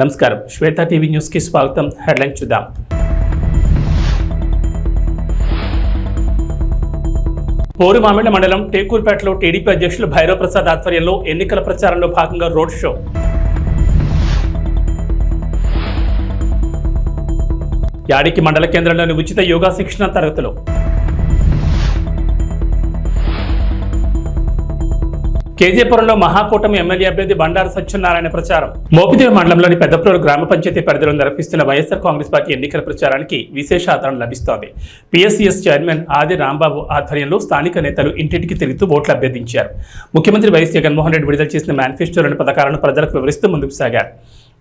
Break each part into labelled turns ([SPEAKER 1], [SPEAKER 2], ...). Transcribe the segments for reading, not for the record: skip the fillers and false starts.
[SPEAKER 1] నమస్కారం, శ్వేత TV news కి స్వాగతం. హెడ్లైన్ చూద్దాం. పోరుమామిళ్ల మండలం టేకూర్పేటలో టీడీపీ అధ్యక్షులు భైరవ్ ప్రసాద్ ఆధ్వర్యంలో ఎన్నికల ప్రచారంలో భాగంగా రోడ్ షో. యాడికి మండల కేంద్రంలోని ఉచిత యోగా శిక్షణ తరగతులు. కేజీపురంలో మహాకూటమి ఎమ్మెల్యే అభ్యర్థి బండారు సత్యనారాయణ ప్రచారం. మోపిదేవి మండలంలోని పెద్దప్రోలు గ్రామ పంచాయతీ పరిధిలో నిర్వహిస్తున్న వైఎస్ఆర్ కాంగ్రెస్ పార్టీ ఎన్నికల ప్రచారానికి విశేష ఆదరణ లభిస్తోంది. పిఎస్సిఎస్ చైర్మన్ ఆది రాంబాబు ఆధ్వర్యంలో స్థానిక నేతలు ఇంటింటికి తిరుగుతూ ఓట్లు అభ్యర్థించారు. ముఖ్యమంత్రి వైఎస్ జగన్మోహన్ రెడ్డి విడుదల చేసిన మేనిఫెస్టోలోని పథకాలను ప్రజలకు వివరిస్తూ ముందుకు సాగారు.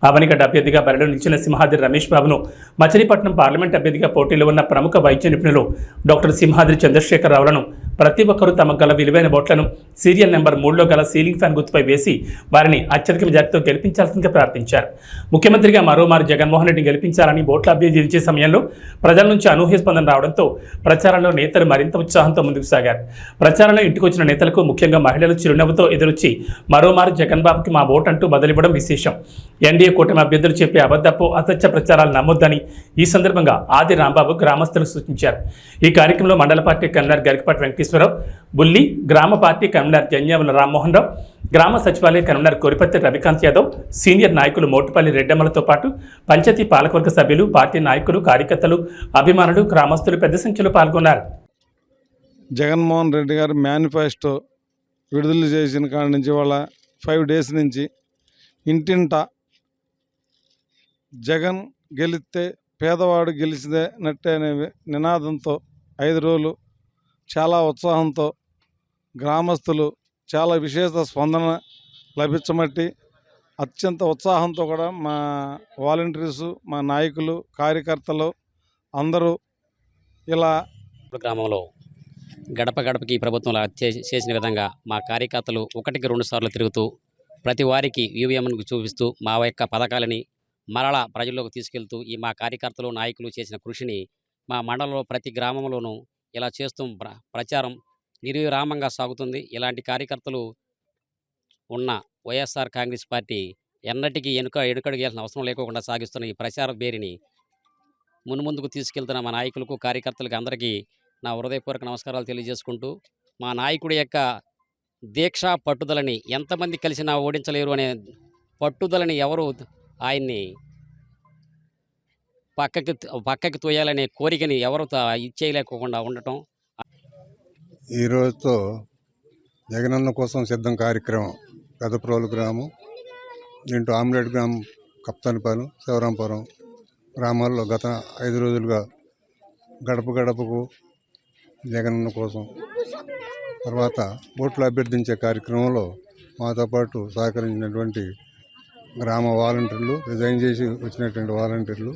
[SPEAKER 1] అవనిగడ్డ అభ్యర్థిగా బరిలో నిలిచిన సింహాద్రి రమేష్ బాబును, మచిలీపట్నం పార్లమెంట్ అభ్యర్థిగా పోటీలో ఉన్న ప్రముఖ వైద్య నిపుణులు డాక్టర్ సింహాద్రి చంద్రశేఖరరావులను ప్రతి ఒక్కరూ తమకు గల విలువైన ఓట్లను సీరియల్ నెంబర్ 3లో గల సీలింగ్ ఫ్యాన్ గుర్తుపై వేసి వారిని అత్యధిక మెజార్టీతో గెలిపించాల్సిందిగా ప్రార్థించారు. ముఖ్యమంత్రిగా మరోమారు జగన్మోహన్ రెడ్డిని గెలిపించాలని ఓట్ల అభ్యర్థించే సమయంలో ప్రజల నుంచి అనూహ్య స్పందన రావడంతో ప్రచారంలో నేతలు మరింత ఉత్సాహంతో ముందుకు సాగారు. ప్రచారంలో ఇంటికొచ్చిన నేతలకు ముఖ్యంగా మహిళలు చిరునవ్వుతో ఎదురొచ్చి మరోమారు జగన్ బాబుకి మా ఓటు అంటూ బదిలివ్వడం విశేషం. ఎన్డీఏ కూటమి అభ్యర్థులు చెప్పే అబద్ధపు అసత్య ప్రచారాలు నమ్మొద్దని ఈ సందర్భంగా ఆది రాంబాబు గ్రామస్తులకు సూచించారు. ఈ కార్యక్రమంలో మండల పార్టీ కన్వీనర్ గరికపాటి వెంకటేశ్వరరావు, బుల్లి, గ్రామ పార్టీ కన్వీనర్ జన్యావుల రామ్మోహన్ రావు, గ్రామ సచివాలయ కన్వీనర్ కోరిపత్తి రవికాంత్ యాదవ్, సీనియర్ నాయకులు మోటుపల్లి రెడ్డమ్మలతో పాటు పంచాయతీ పాలకవర్గ సభ్యులు, పార్టీ నాయకులు, కార్యకర్తలు, అభిమానులు, గ్రామస్తులు పెద్ద సంఖ్యలో పాల్గొన్నారు.
[SPEAKER 2] జగన్మోహన్ రెడ్డి గారు మేనిఫెస్టో విడుదల చేసిన కాడి నుంచి వాళ్ళ 5 days నుంచి ఇంటింట జగన్ గెలిస్తే పేదవాడు గెలిచినట్టే అనే నినాదంతో 5 రోజులు చాలా ఉత్సాహంతో గ్రామస్తులు చాలా విశేష స్పందన లభించమట్టి అత్యంత ఉత్సాహంతో కూడా మా వాలంటీర్సు, మా నాయకులు, కార్యకర్తలు అందరూ ఇలా
[SPEAKER 3] గ్రామంలో గడప గడపకి ప్రభుత్వంలో చేసిన విధంగా మా కార్యకర్తలు 1కి 2 సార్లు తిరుగుతూ ప్రతి వారికి ఈవీఎంను చూపిస్తూ మా యొక్క పథకాలని మరలా ప్రజల్లోకి తీసుకెళ్తూ ఈ మా కార్యకర్తలు, నాయకులు చేసిన కృషిని మా మండలంలో ప్రతి గ్రామంలోనూ ఇలా చేస్తూ ప్రచారం నిర్విరామంగా సాగుతుంది. ఇలాంటి కార్యకర్తలు ఉన్న వైఎస్ఆర్ కాంగ్రెస్ పార్టీ ఎన్నటికీ ఎడుకడుగేయాల్సిన అవసరం లేకుండా సాగిస్తున్న ఈ ప్రచార బేరిని మున్ముందుకు తీసుకెళ్తున్న మా నాయకులకు, కార్యకర్తలకు అందరికీ నా హృదయపూర్వక నమస్కారాలు తెలియజేసుకుంటూ, మా నాయకుడి యొక్క దీక్ష పట్టుదలని ఎంతమంది కలిసినా ఓడించలేరు అనే పట్టుదలని ఎవరు ఆయన్ని పక్కకి తోయాలనే కోరికని ఎవరు ఇచ్చేయలేకుండా ఉండటం.
[SPEAKER 4] ఈరోజుతో జగనన్న కోసం సిద్ధం కార్యక్రమం పెద్దప్రోలు గ్రామం, దీంట్లో ఆమ్లెట్ గ్రామం, కప్తానిపాలెం, శివరాంపురం గ్రామాల్లో గత 5 రోజులుగా గడప గడపకు జగనన్న కోసం తర్వాత ఓట్లు అభ్యర్థించే కార్యక్రమంలో మాతో పాటు సహకరించినటువంటి గ్రామ వాలంటీర్లు, రిజైన్ చేసి వచ్చినటువంటి వాలంటీర్లు,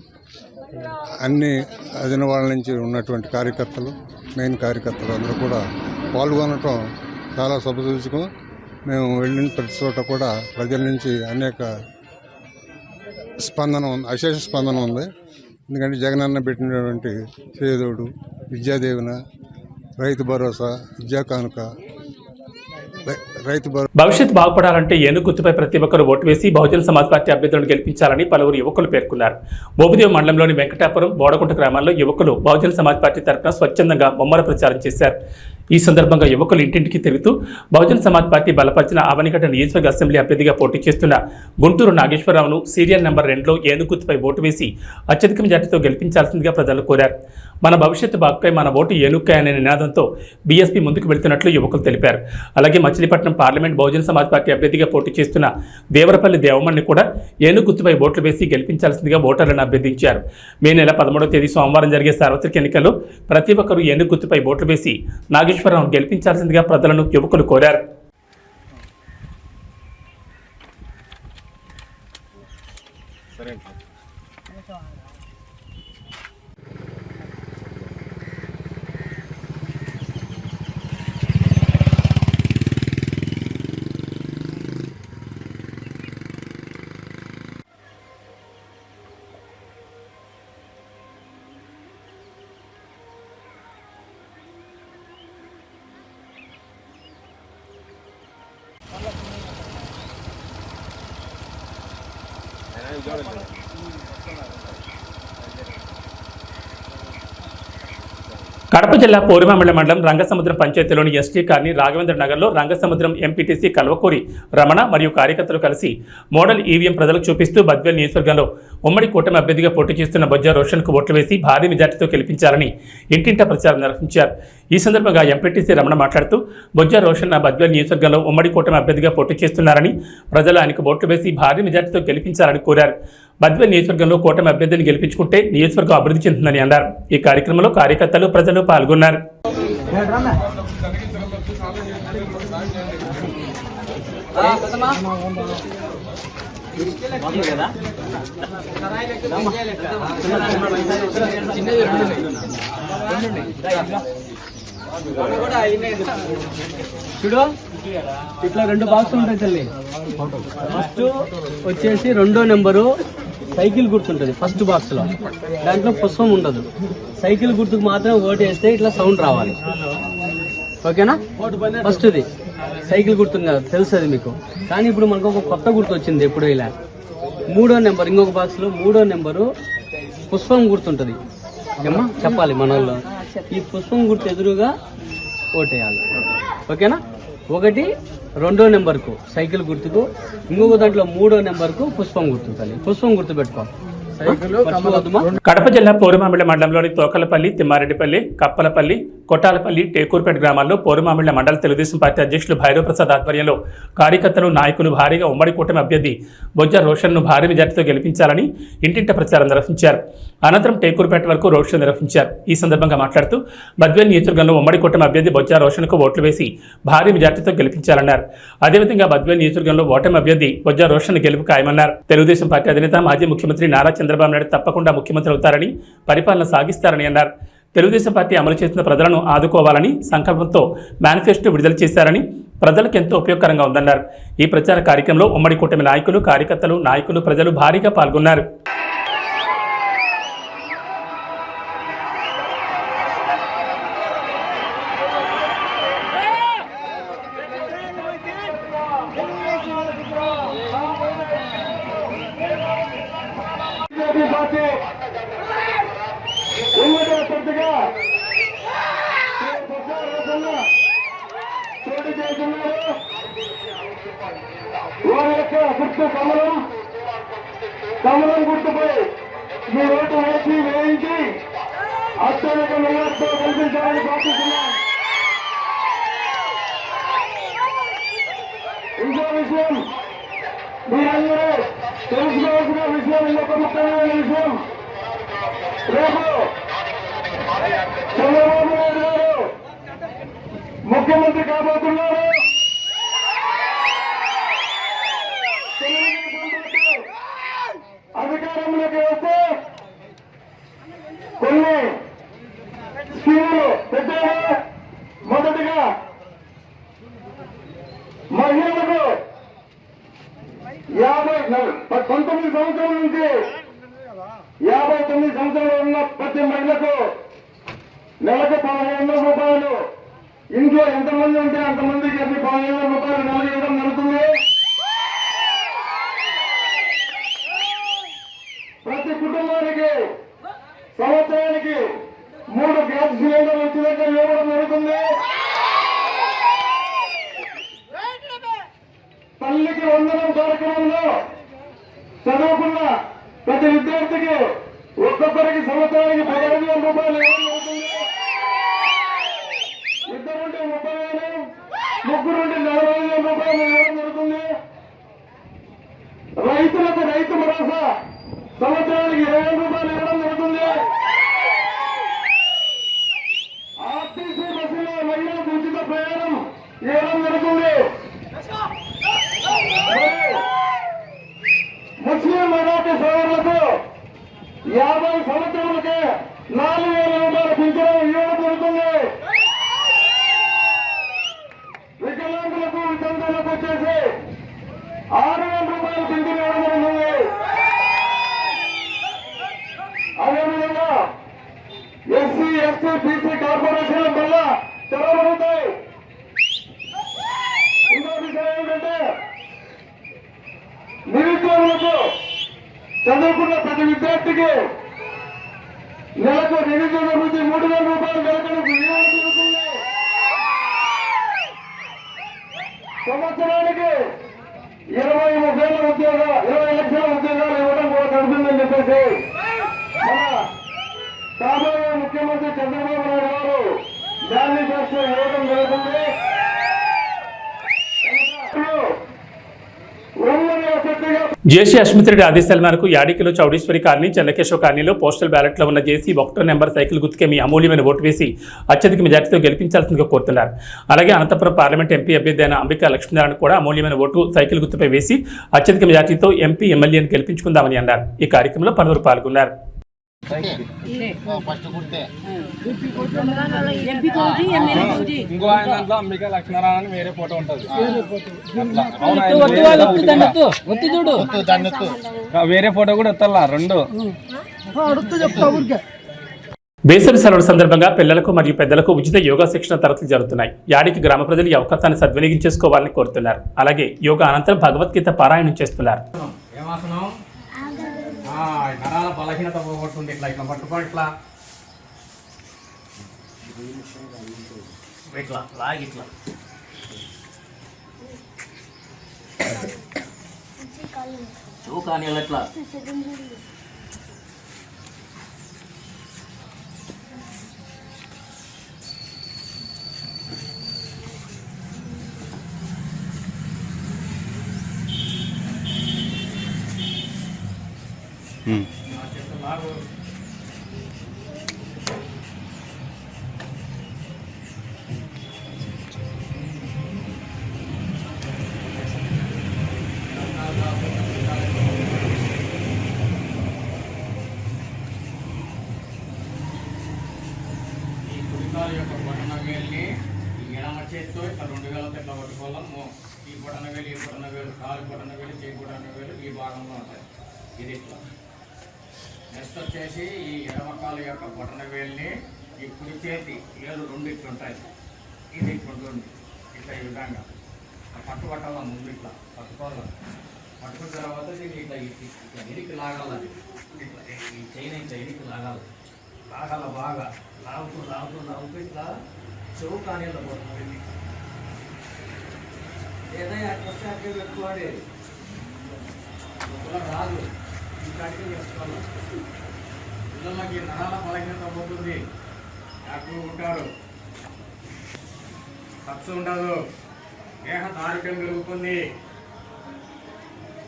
[SPEAKER 4] అన్ని అదిన వాళ్ళ నుంచి ఉన్నటువంటి కార్యకర్తలు, మెయిన్ కార్యకర్తలు అందరూ కూడా పాల్గొనటం చాలా శుభసూచకం. మేము వెళ్ళిన ప్రతి చోట కూడా ప్రజల నుంచి అనేక స్పందన ఉంది, అశేష స్పందన ఉంది. ఎందుకంటే జగనన్న పెట్టినటువంటి చేదోడు, విద్యాదీవెన, రైతు భరోసా, విద్యా కానుక,
[SPEAKER 1] భవిష్యత్ బాగుపడాలంటే ఏనుగు గుర్తుపై ప్రతి ఒక్కరు ఓటు వేసి బహుజన సమాజ్ పార్టీ అభ్యర్థులను గెలిపించాలని పలువురు యువకులు పేర్కొన్నారు. మోపిదేవి మండలంలోని వెంకటాపురం, బోడకుంట గ్రామాల్లో యువకులు బహుజన సమాజ్ పార్టీ తరఫున స్వచ్ఛందంగా ముమ్మర ప్రచారం చేశారు. ఈ సందర్భంగా యువకులు ఇంటింటికి తిరుగుతూ బహుజన సమాజ్ పార్టీ బలపరిచిన అవనిగడ్డ నియోజకవర్గ అసెంబ్లీ అభ్యర్థిగా పోటీ చేస్తున్న గుంటూరు నాగేశ్వరరావును సీరియల్ నెంబర్ 2లో ఏనుగు గుర్తుపై ఓటు వేసి అత్యధిక మెజార్టీతో గెలిపించాల్సిందిగా ప్రజలు కోరారు. మన భవిష్యత్తు బాగుపై మన ఓటు ఏనుక్కాయ అనే నినాదంతో బీఎస్పీ ముందుకు వెళుతున్నట్లు యువకులు తెలిపారు. అలాగే మచిలీపట్నం పార్లమెంట్ బహుజన సమాజ్ పార్టీ అభ్యర్థిగా పోటీ చేస్తున్న దేవరపల్లి దేవమణ్ణి కూడా ఏనుగు గుర్తుపై ఓట్లు వేసి గెలిపించాల్సిందిగా ఓటర్లను అభ్యర్థించారు. మే నెల 13వ తేదీ సోమవారం జరిగే సార్వత్రిక ఎన్నికల్లో ప్రతి ఒక్కరూ ఏనుగు గుర్తుపై ఓట్లు వేసి నాగేశ్వరరావును గెలిపించాల్సిందిగా ప్రజలను యువకులు కోరారు. కడప జిల్లా పోరుమామిళ్ల మండలం రంగసముద్రం పంచాయతీలోని ఎస్టీ కాలనీ రాఘవేంద్ర నగర్లో రంగసముద్రం ఎంపీటీసీ కల్వకూరి రమణ మరియు కార్యకర్తలు కలిసి మోడల్ ఈవీఎం ప్రజలకు చూపిస్తూ బద్వేల్ నియోజకవర్గంలో ఉమ్మడి కూటమి అభ్యర్థిగా పోటీ చేస్తున్న బొజ్జా రోషన్కు ఓట్లు వేసి భారీ మెజార్టీతో గెలిపించాలని ఇంటింటా ప్రచారం నిర్వహించారు. ఈ సందర్భంగా ఎంపీటీసీ రమణ మాట్లాడుతూ బొజ్జా రోషన్ బద్వేల్ నియోజకవర్గంలో ఉమ్మడి కూటమి అభ్యర్థిగా పోటీ చేస్తున్నారని ప్రజలు ఆయనకు ఓట్లు వేసి భారీ మెజార్టీతో గెలిపించాలని కోరారు. బద్వేల్ నియోజకవర్గంలో కూటమి అభ్యర్థిని గెలిపించుకుంటే నియోజకవర్గం అభివృద్ధి చెందుతుందని అన్నారు. ఈ కార్యక్రమంలో కార్యకర్తలు ప్రజలు పాల్గొన్నారు.
[SPEAKER 5] చూడు ఇట్లా 2 బాక్స్ ఉంటాయి తల్లి. ఫస్ట్ వచ్చేసి 2వ నెంబరు సైకిల్ గుర్తుంటుంది. ఫస్ట్ బాక్స్ లో దాంట్లో పుష్పం ఉండదు. సైకిల్ గుర్తుకు మాత్రం ఓటు వేస్తే ఇట్లా సౌండ్ రావాలి. ఓకేనా? ఫస్ట్ది సైకిల్ గుర్తుంది కదా, తెలుసు అది మీకు. కానీ ఇప్పుడు మనకు ఒక కొత్త గుర్తు వచ్చింది. ఎప్పుడు ఇలా 3వ నెంబర్ ఇంకొక బాక్స్ లో 3వ నెంబరు పుష్పం గుర్తుంటది. ఏమ్మా చెప్పాలి మన వాళ్ళు. ఈ పుష్పం గుర్తు ఎదురుగా ఓటేయాలి. ఓకేనా? 1 2వ నెంబర్కు సైకిల్ గుర్తుకు, ఇంకొక దాంట్లో 3వ నెంబర్కు పుష్పం గుర్తు. తల్లి పుష్పం గుర్తు పెట్టుకో.
[SPEAKER 1] కడప జిల్లా పోరుమామిళ్ల మండలంలోని తోకలపల్లి, తిమ్మారెడ్డిపల్లి, కప్పలపల్లి, కొట్టాలపల్లి, టేకూర్పేట గ్రామాల్లో పోరుమామిళ్ల మండల తెలుగుదేశం పార్టీ అధ్యక్షులు భైరవ్ ప్రసాద్ ఆధ్వర్యంలో కార్యకర్తలు, నాయకులు భారీగా ఉమ్మడి కూటమి అభ్యర్థి బొజ్జా రోషన్ను భారీ మెజార్టీతో గెలిపించాలని ఇంటింట ప్రచారం నిర్వహించారు. అనంతరం టేకూర్పేట వరకు రోడ్ షో నిర్వహించారు. ఈ సందర్భంగా మాట్లాడుతూ బద్వేల్ నియోజకవర్గంలో ఉమ్మడి కూటమి అభ్యర్థి బొజ్జా రోషన్కు ఓట్లు వేసి భారీ మెజార్టీతో గెలిపించాలన్నారు. అదేవిధంగా బద్వేల్ నియోజకవర్గంలో ఓటమి అభ్యర్థి బొజ్జా రోషన్ గెలుపు ఖాయమన్నారు. తెలుగుదేశం పార్టీ అధినేత మాజీ ముఖ్యమంత్రి నారా చంద్రబాబు నాయుడు తప్పకుండా ముఖ్యమంత్రి అవుతారని, పరిపాలన సాగిస్తారని అన్నారు. తెలుగుదేశం పార్టీ అమలు చేసిన ప్రజలను ఆదుకోవాలని సంకల్పంతో మేనిఫెస్టో విడుదల చేశారని, ప్రజలకు ఎంతో ఉపయోగకరంగా ఉందన్నారు. ఈ ప్రచార కార్యక్రమంలో ఉమ్మడి కూటమి నాయకులు, కార్యకర్తలు, నాయకులు, ప్రజలు భారీగా పాల్గొన్నారు.
[SPEAKER 6] కమలం గుర్తుపై మీ ఓటు వేయించి అత్యధిక మెజార్టీతో గెలిపించాలని ప్రార్థిస్తున్నాం. ఇంకో విషయం మీరందరూ తెలుసుకోవాల్సిన విషయం, ఇంకొక ముఖ్యమైన విషయం, రేపు చంద్రబాబు నాయుడు గారు ముఖ్యమంత్రి కాబోతున్నారు. అధికారంలోకి వస్తే కొన్ని స్కీములు పెట్టారు. మొదటిగా మహిళలకు 19 సంవత్సరాల నుంచి 59 సంవత్సరాలు ఉన్న ప్రతి మహిళకు నెలకు 1500 రూపాయలు, ఇంట్లో ఎంతమంది ఉంటే అంతమందికి 1500 రూపాయలు నెలకు ఇవ్వడం జరుగుతుంది. ప్రతి కుటుంబానికి సంవత్సరానికి 3 గ్యాస్ సిలిండర్లు ఉచితంగా ఇవ్వడం జరుగుతుంది. తల్లికి వందనం కార్యక్రమంలో చదువుకున్న ప్రతి విద్యార్థికి ఒక్కొక్కరికి సంవత్సరానికి 15,000 రూపాయలు ఇవ్వడం జరుగుతుంది. ఇద్దరుంటే 30,000, ముగ్గురుంటే 40,000 రూపాయలు ఇవ్వడం జరుగుతుంది. రైతులకు రైతు భరోసా సంవత్సరానికి 20,000 రూపాయలు ఇవ్వడం జరుగుతుంది. ఆర్టీసీ బస్సులో మహిళలకు ఉచిత ప్రయాణం ఇవ్వడం జరుగుతుంది. ముస్లిం మైనార్టీ సోదరులకు 50 సంవత్సరాలకే 4,000 రూపాయల పింఛను ఇవ్వడం జరుగుతుంది. వికలాంగులకు, వితంతువులకు వచ్చేసి 6,000 రూపాయల పింఛను ఇవ్వడం జరుగుతుంది. అదేవిధంగా ఎస్సీ, ఎస్టీ, బీసీ కార్పొరేషన్ల వల్ల తెరవబడతాయి. ఇంకో విషయం ఏంటంటే నిరుద్యోగులకు చదువుకున్న ప్రతి విద్యార్థికి నెలకు నిరుద్యోగ వృత్తి 3,000 రూపాయలు నెలకు వినియోగం జరుగుతుంది. సంవత్సరానికి 20 లక్షల ఉద్యోగాలు ఇవ్వడం కూడా జరుగుతుందని చెప్పేసి మన కాబోయే ముఖ్యమంత్రి చంద్రబాబు నాయుడు గారు మేనిఫెస్టో ఇవ్వడం జరుగుతుంది.
[SPEAKER 1] జేసీ అశ్మిత్ రెడ్డి ఆదేశాల మేరకు యాడికిలో చౌడేశ్వరి కాలనీ, చెన్నకేశవ కాలనీలో పోస్టల్ బ్యాలెట్లో ఉన్న జేసీ 1 నెంబర్ సైకిల్ గుర్తుకే మీ అమూల్యమైన ఓటు వేసి అత్యధిక మెజార్టీతో గెలిపించాల్సిందిగా కోరుతున్నారు. అలాగే అనంతపురం పార్లమెంట్ ఎంపీ అభ్యర్థి అయిన అంబికా లక్ష్మీనారాయణ కూడా అమూల్యమైన ఓటు సైకిల్ గుర్తుపై వేసి అత్యధిక మెజార్టీతో ఎంపీ ఎమ్మెల్యేని గెలిపించుకుందామని అన్నారు. ఈ కార్యక్రమంలో పలువురు పాల్గొన్నారు.
[SPEAKER 7] ఇంకో ఆయన దాంట్లో అంబికా లక్ష్మీనారాయణ వేరే ఫోటో ఉంటుంది, వేరే ఫోటో కూడా ఎత్తాలా 2.
[SPEAKER 1] వేసవి సెలవుల సందర్భంగా పిల్లలకు మరియు పెద్దలకు ఉచిత యోగా శిక్షణ తరగతులు జరుగుతున్నాయి. యాడికి గ్రామ ప్రజలు ఈ అవకాశాన్ని సద్వినియోగించేసుకోవాలని కోరుతున్నారు. అలాగే యోగా అనంతరం భగవద్గీత పారాయణం చేస్తున్నారు.
[SPEAKER 7] నరాల బలహీనత పోగొడుతుంది. ఇట్లా ఇట్లా పట్టుకోండి, ఇట్లా ఇట్లా లాగి ఇట్లా చూకాని ఇట్లా యొక్క బొటన వేలుని ఈ ఎడమ చేతితో ఇట్లా 2 వేలతో ఇట్లా పట్టుకోవాలము. ఈ బొటన వేలు, ఈ బొటన వేలు, కాలు బొటన వేలు, చేయి బొటన వేలు ఈ భాగంలో ఉంటాయి. ఇది ఇట్లా. నెక్స్ట్ వచ్చేసి ఈ ఎడమ కాలు యొక్క బొటన వేలుని ఈ కుడి చేతి ఏళ్ళు 2 ఇట్లా ఉంటాయి. ఇది ఇట్లా ఉంటుంది. ఇట్లా ఈ విధంగా పట్టుబట్టాల ముందు ఇట్లా పట్టుకోవాలి. పట్టుకున్న తర్వాత దీన్ని ఇట్లా ఇట్లా ఎనికి లాగాలి. ఇట్లా ఈ చైన్ ఇట్లా ఎనికి లాగాలి. బాగా లాగుతూ ఇట్లా చెవు కానీ పోతుంది. ఏదైనా అట్లా అట్లే పెట్టుకోండి. రాదు ఇంకా చేసుకోవాలి. పిల్లలకి నరాల బలహీనత పోతుంది, యాక్టివ్ ఉంటారు, ఖర్చు ఉండదు, దేహ దారుఢ్యం పెరుగుతుంది.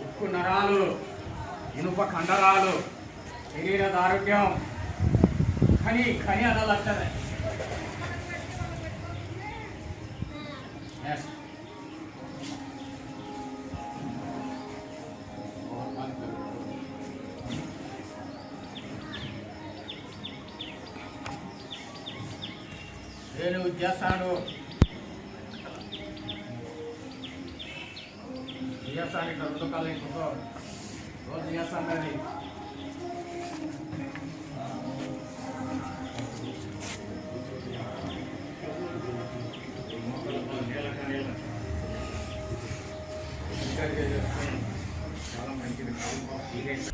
[SPEAKER 7] ఉక్కు నరాలు, ఇనుప కండరాలు, శరీర దారుఢ్యం ఖని అనాలట్టనే. నేను చేస్తాను ఇట్లా 2 కాళ్ళు ఇంకో రోజు చేస్తాను. కానీ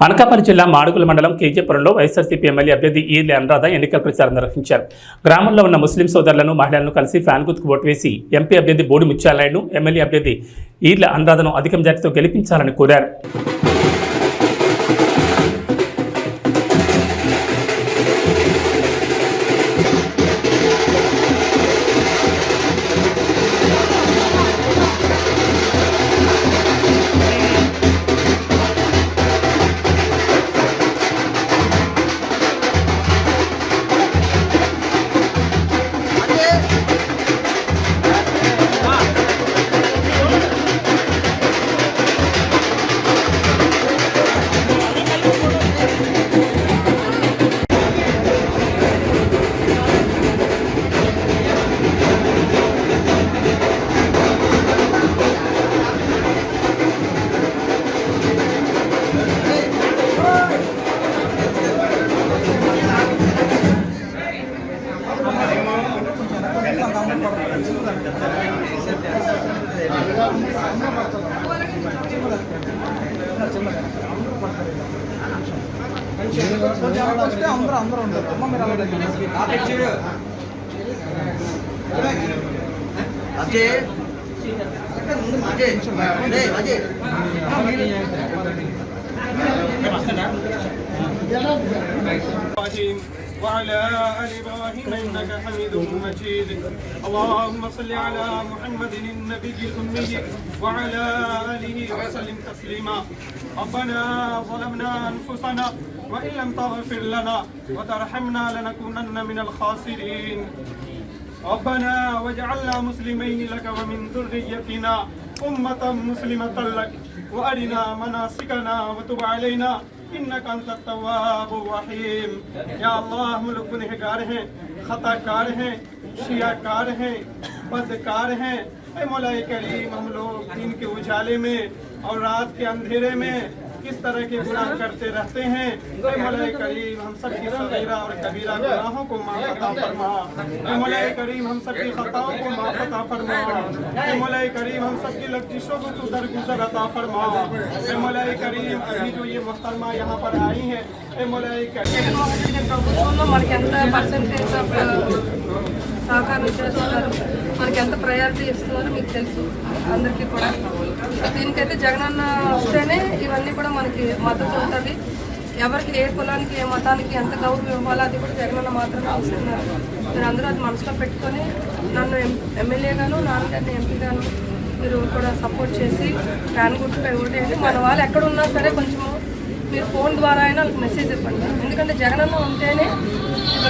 [SPEAKER 1] అనకాపల్లి జిల్లా మాడుగుల మండలం కేజీపురంలో వైఎస్ఆర్సీపీ ఎమ్మెల్యే అభ్యర్థి ఈర్ల అనురాధ ఎన్నికల ప్రచారం నిర్వహించారు. గ్రామంలో ఉన్న ముస్లిం సోదరులను, మహిళలను కలిసి ఫ్యాన్ గుర్తుకు ఓటు వేసి ఎంపీ అభ్యర్థి బోడి ముత్యాలనాయుడును, ఎమ్మెల్యే అభ్యర్థి ఈర్ల అనురాధను అధిక మెజార్టీతో గెలిపించాలని కోరారు.
[SPEAKER 8] وعلى آل إبراهيم إنك حميد مجيد اللهم صل على محمد النبي الأمي وعلى آله وسلم تسليما ربنا ظلمنا أنفسنا وإن لم تغفر لنا وترحمنا لنكونن من الخاسرين ربنا واجعلنا مسلمين لك ومن ذريتنا أمة مسلمة لك وأرنا مناسكنا وتب علينا इन्नक अंत तव्वाब रहीम। या अल्लाह हम लोग गुनहगार हैं, खताकार हैं, शियाकार हैं, बदकार हैं। ऐ मौला करीम हम लोग दिन के उजाले में और रात के अंधेरे में किस तरह के गुनाह करते रहते हैं। ऐ मौला करीम हम सब की सगीरा और कबीरा गुनाहों को माफ़ अता फरमा। ऐ मौला करीम हम सब की खताओं को माफ़ अता फरमा। ऐ मौला करीम हम सब की लफ्ज़िशों को तू दरगुजर अता फरमा। ऐ मौला करीम अभी जो ये मोहतरमा यहाँ पर आई हैं, ऐ मौला करीम
[SPEAKER 9] ప్రభుత్వంలో మనకి ఎంత పర్సెంటేజ్ ఆఫ్ సహకారం చేస్తున్నారు, మనకి ఎంత ప్రయారిటీ ఇస్తున్నారో మీకు తెలుసు అందరికీ కూడా. దీనికైతే జగనన్న వస్తేనే ఇవన్నీ కూడా మనకి మద్దతు ఉంటుంది. ఎవరికి ఏ కులానికి ఏ మతానికి ఎంత గౌరవం ఇవ్వాలో అది కూడా జగనన్న మాత్రమే వస్తున్నారు. మీరు అందరూ అది మనసులో పెట్టుకొని నన్ను ఎమ్మెల్యేగాను, నాన్నగారిని ఎంపీగాను మీరు కూడా సపోర్ట్ చేసి ఫ్యాన్ గుర్తుపై ఓటేయండి. మన వాళ్ళు ఎక్కడున్నా సరే కొంచెము మీరు ఫోన్ ద్వారా అయినా వాళ్ళకి మెసేజ్ ఇవ్వండి. ఎందుకంటే జగనన్న ఉంటేనే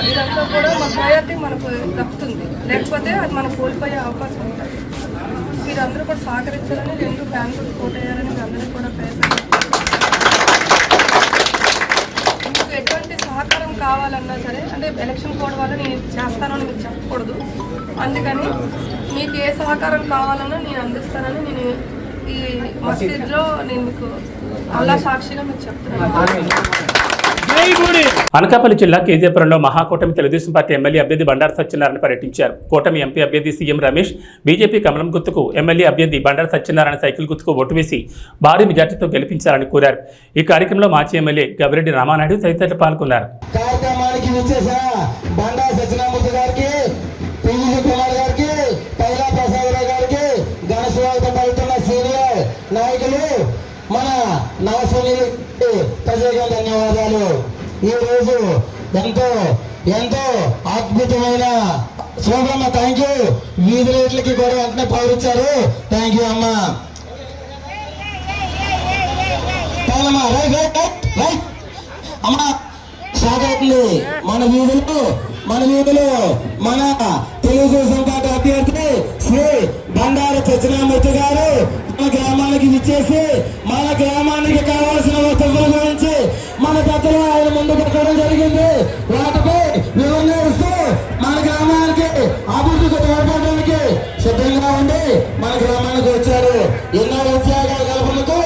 [SPEAKER 9] ఇదంతా కూడా మన ప్రయారిటీ మనకు దక్కుతుంది, లేకపోతే అది మనం కోల్పోయే అవకాశం ఉంటుంది. మీరు అందరూ కూడా సహకరించాలని, రెండు ఫ్యాన్ గుర్తు ఓటేయాలని అందరూ కూడా ప్రయత్నం. మీకు ఎటువంటి సహకారం కావాలన్నా సరే, అంటే ఎలక్షన్ కోడ్ వల్ల నేను చేస్తానని మీకు చెప్పకూడదు. అందుకని మీకు ఏ సహకారం కావాలన్నా నేను అందిస్తానని నేను ఈ మసీద్లో నేను మీకు అల్లా సాక్షిగా మీకు చెప్తున్నాను.
[SPEAKER 1] అనకాపల్లి జిల్లా కేజీపురంలో మహాకూటమి తెలుగుదేశం పార్టీ ఎమ్మెల్యే అభ్యర్థి బండారు సత్యనారాయణ పర్యటించారు. కూటమి ఎంపీ అభ్యర్థి సీఎం రమేష్, బీజేపీ కమలం గుర్తుకు ఎమ్మెల్యే అభ్యర్థి బండారు సత్యనారాయణ సైకిల్ గుర్తుకు ఓటు వేసి భారీ మెజార్టీతో గెలిపించాలని కోరారు. ఈ కార్యక్రమంలో మాజీ ఎమ్మెల్యే గవిరెడ్డి రామానాయుడు తదితరులు పాల్గొన్నారు.
[SPEAKER 10] మన నవసునీలు ప్రజలకు ధన్యవాదాలు. ఈ రోజు ఎంతో అద్భుతమైన శోభమ్మ, థ్యాంక్ యూ. వీధి రేట్లకి కూడా వెంటనే పౌరించారు, థ్యాంక్ యూ అమ్మా. అమ్మా సాగవుతుంది మన వీధులు మన తెలుగుదేశం పార్టీ అభ్యర్థి శ్రీ బండారు సత్యనారాయణ గారు మన గ్రామానికి విచ్చేసి మన గ్రామానికి కావాల్సిన వస్తువుల గురించి మన పెద్దలు ఆయన ముందు పెట్టడం జరిగింది. వాటిపై వివరణ ఇస్తూ మన గ్రామానికి అభివృద్ధికి తోడ్పడడానికి సిద్ధంగా ఉండి మన గ్రామానికి వచ్చారు. ఎన్నో ఉద్యోగాల కల్పనకు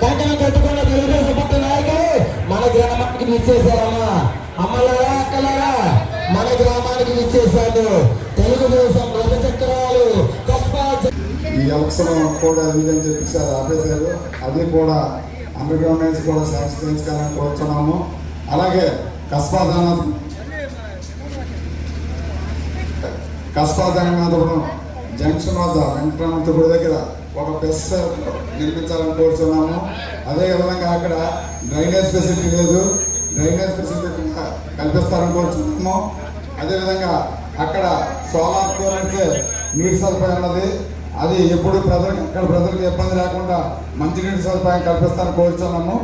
[SPEAKER 10] కంకణం కట్టుకున్న తెలుగుదేశం పార్టీ నాయకులు మన గ్రామానికి విచ్చేశారమ్మా. అమ్మలారా, అక్కలారా, మన గ్రామానికి విచ్చేశారు. తెలుగుదేశం రథ చక్రాలు
[SPEAKER 11] ఈ అవసరం కూడా లేదని చెప్పేసారు, ఆపేశారు. అది కూడా అండర్ గ్రౌండ్ కూడా చేయించుకోవాలని కోరుతున్నాము. అలాగే కస్బా జగన్నాథపురం జంక్షన్ వద్ద వెంకటరామూర్తి గుడి దగ్గర ఒక బెస్ నిర్మించాలని కోరుతున్నాము. అదేవిధంగా అక్కడ డ్రైనేజ్ ఫెసిలిటీ లేదు, డ్రైనేజ్ ఫెసిలిటీ కల్పిస్తారని కోరుతున్నాము. అదేవిధంగా అక్కడ సోలార్తో అంటే నీటి సదుపాయం ఉన్నది, అది ఎప్పుడు ప్రజలకు ఇబ్బంది లేకుండా మంచినీటి సదుపాయం కల్పిస్తారని కోరుతున్నాము.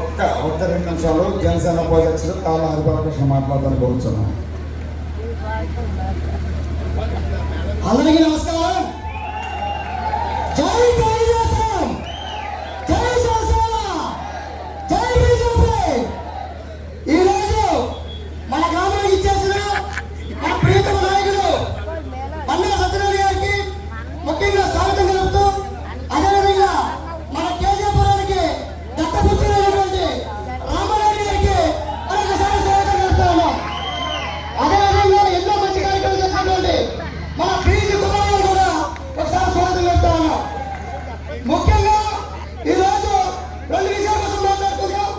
[SPEAKER 11] ఒక్క 2 నిమిషాలు జనసేన ఉపాధ్యక్షుడు కాళ్ళ హరిబాలకృష్ణ మాట్లాడతాను కోరుతున్నాము.
[SPEAKER 10] అందరికీ నమస్కారం. జై తెలుగుదేశం, జై జనసేన, జై బీజేపీ. ఈరోజు మన గ్రామానికి ఇచ్చేసిన మన ప్రియతమ నాయకుడు బండారు సత్యనారాయణ గారికి ముఖ్యంగా స్వాగతం తెలుపుతూ, అదేవిధంగా మన కేజీపురానికి దత్తపుత్రులైనటువంటి రామారాయుడు గారికి మరొకసారి స్వాగతం తెలుపుతా ఉన్నాం. అదేవిధంగా ఎన్నో మంచి కార్యక్రమాలు చేసినటువంటి మన బీజీ కుమారులు కూడా ఒకసారి స్వాగతం చెప్తా ఉన్నాం. ముఖ్యంగా ఈరోజు 2 విషయాల కోసం మాట్లాడుతున్నాం.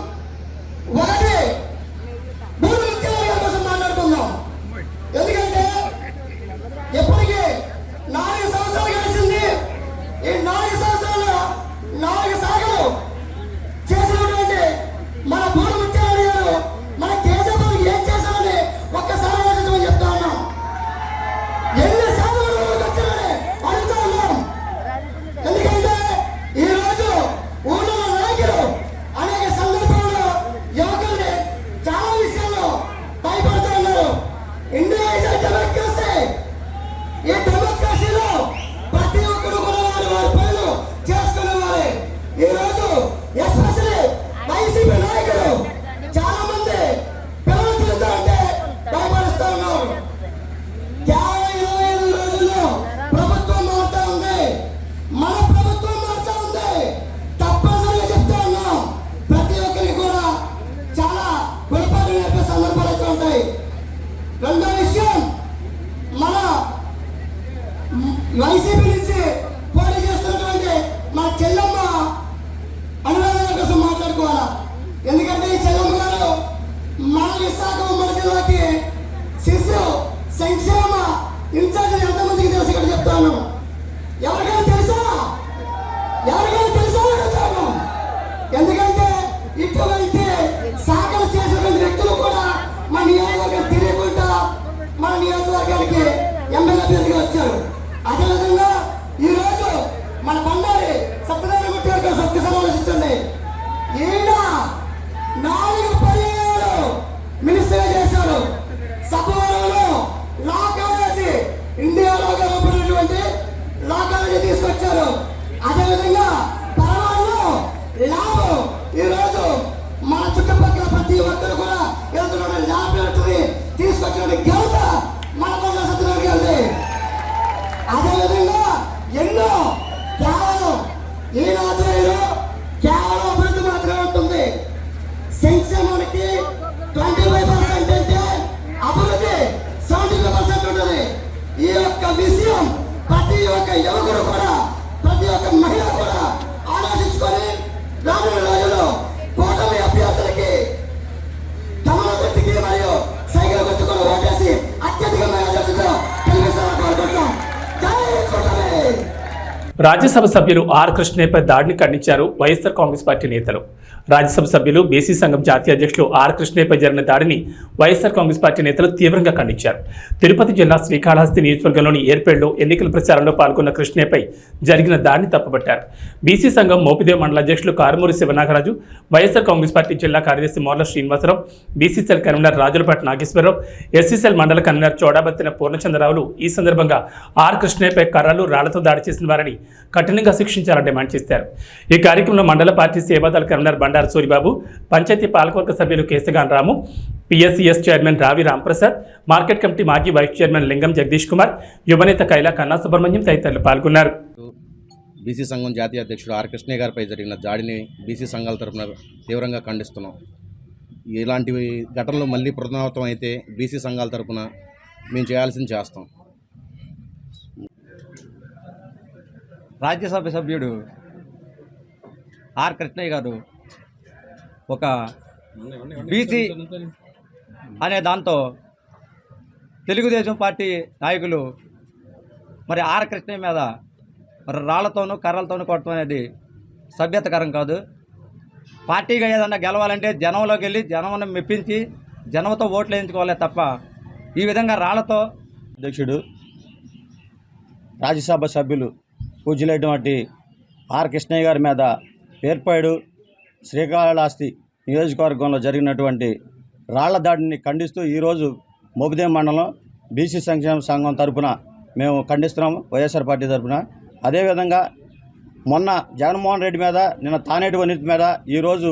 [SPEAKER 10] అభ్యర్థిగా వచ్చారు. అదేవిధంగా ఈరోజు మన బండారి సత్యనారాయణ గారికి ఒక్కసారి ఆలోచించండి. ఈయన 4 పర్యాయాలు మినిస్టర్ చేశారు. సభవరంలో లా కాలేజీ ఇండియాలో గర్వపడినటువంటి లా కాలేజీ తీసుకొచ్చారు. అదేవిధంగా పరవాళ్ళు ల్యాబ్ ఈరోజు మన చుట్టుపక్కల ప్రతి ఒక్కరు కూడా వెళ్తున్న ల్యాబొరేటరీ తీసుకొచ్చిన ఘనత మన బండారి సత్యనారాయణ గారిది. అదేవిధంగా ఎన్నో కేవలం ఈయన ఆధ్వర్యంలో కేవలం అభివృద్ధి మాత్రమే ఉంటుంది. సంక్షేమానికి 25% అంటే అభివృద్ధి 75% ఉంటుంది. ఈ యొక్క విషయం ప్రతి ఒక్క యువకుడు కూడా ప్రతి ఒక్క మహిళ కూడా ఆలోచించుకొని రానున్న రోజుల్లో కూటమి అభ్యర్థులకి కమల గుర్తుకి మరియు సైకిల్ గుర్తుకొని ఓటేసి అత్యధిక మెజారిటీతో గెలిపిస్తారని కోరుకుంటున్నాం. జై కూటమి.
[SPEAKER 1] రాజ్యసభ సభ్యులు ఆర్ కృష్ణయ్యపై దాడిని ఖండించారు వైఎస్ఆర్ కాంగ్రెస్ పార్టీ నేతలు. రాజ్యసభ సభ్యులు బీసీ సంఘం జాతీయ అధ్యక్షులు ఆర్ కృష్ణయ్యపై జరిగిన దాడిని వైఎస్ఆర్ కాంగ్రెస్ పార్టీ నేతలు తీవ్రంగా ఖండించారు. తిరుపతి జిల్లా శ్రీకాళహస్తి నియోజకవర్గంలోని ఏర్పేడులో ఎన్నికల ప్రచారంలో పాల్గొన్న కృష్ణయ్యపై జరిగిన దాడిని తప్పుపట్టారు. బీసీ సంఘం మోపిదేవి మండల అధ్యక్షులు కారుమూరి శివనాగరాజు, వైఎస్ఆర్ కాంగ్రెస్ పార్టీ జిల్లా కార్యదర్శి Morla Srinivasarao, BCCL convener Rajulapati Nageswararao, SCCL మండల కన్వీనర్ చోడాబత్తిన పూర్ణచంద్రరావులు ఈ సందర్భంగా ఆర్ కృష్ణయ్యపై కర్రలు రాళ్లతో దాడి చేసిన వారిని కఠినంగా శిక్షించాలని డిమాండ్ చేశారు. ఈ కార్యక్రమంలో మండల పార్టీ సేవాదళ కన్వీనర్ బండారు సూరిబాబు, పంచాయతీ పాలకవర్గ సభ్యులు కేశగాన్ రాము, పిఎస్సిఎస్ చైర్మన్ రావి రాంప్రసాద్, మార్కెట్ కమిటీ మాజీ వైస్ చైర్మన్ లింగం జగదీష్ కుమార్, యువనేత కైలా కన్నా సుబ్రహ్మణ్యం తదితరులు పాల్గొన్నారు.
[SPEAKER 12] బీసీ సంఘం జాతీయ అధ్యక్షుడు ఆర్ కృష్ణయ్య గారిపై జరిగిన దాడిని బీసీ సంఘాల తరఫున తీవ్రంగా ఖండిస్తున్నాం. ఇలాంటి ఘటనలు మళ్ళీ పునరావృతం అయితే బీసీ సంఘాల తరఫున మేము చేయాల్సింది చేస్తాం.
[SPEAKER 13] రాజ్యసభ సభ్యుడు ఆర్ కృష్ణయ్య గారు ఒక బీసీ అనే దాంతో తెలుగుదేశం పార్టీ నాయకులు మరి ఆర్ కృష్ణయ్య మీద మరి రాళ్లతోనూ కర్రలతోనూ కొట్టడం అనేది సభ్యతకరం కాదు. పార్టీగా ఏదన్నా గెలవాలంటే జనంలోకి వెళ్ళి జనంను మెప్పించి జనంతో ఓట్లు వేయించుకోవాలి తప్ప ఈ విధంగా రాళ్లతో.
[SPEAKER 14] అధ్యక్షుడు రాజ్యసభ సభ్యులు పూజ్యులైనటువంటి ఆర్ కృష్ణయ్య గారి మీద ఏర్పాడు శ్రీకాళహస్తి నియోజకవర్గంలో జరిగినటువంటి రాళ్ల దాడిని ఖండిస్తూ ఈరోజు మోపిదేవి మండలం బీసీ సంక్షేమ సంఘం తరఫున మేము ఖండిస్తున్నాము, వైఎస్ఆర్ పార్టీ తరఫున. అదేవిధంగా మొన్న జగన్మోహన్ రెడ్డి మీద, నిన్న తానేటి వనిత మీద, ఈరోజు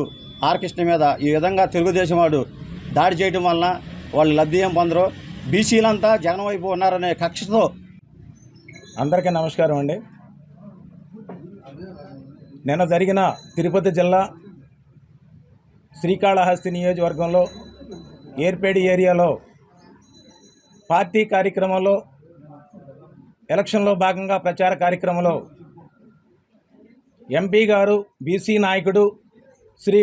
[SPEAKER 14] ఆర్ కృష్ణ మీద ఈ విధంగా తెలుగుదేశం వాడు దాడి చేయడం వలన వాళ్ళు లబ్ధి ఏం పొందరు. బీసీలంతా జగన్ వైపు ఉన్నారనే కక్షతో.
[SPEAKER 15] అందరికీ నమస్కారం అండి. నిన్న జరిగిన తిరుపతి జిల్లా శ్రీకాళహస్తి నియోజకవర్గంలో ఏర్పేడి ఏరియాలో పార్టీ కార్యక్రమంలో ఎలక్షన్లో భాగంగా ప్రచార కార్యక్రమంలో ఎంపీ గారు, బీసీ నాయకుడు శ్రీ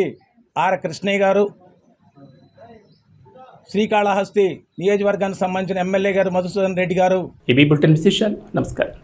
[SPEAKER 15] ఆర్ కృష్ణయ్య గారు, శ్రీకాళహస్తి నియోజకవర్గానికి సంబంధించిన ఎమ్మెల్యే గారు మధుసూదన్ రెడ్డి గారు.
[SPEAKER 1] ఇవి బులెటిన్ విశేషాలు. నమస్కారం.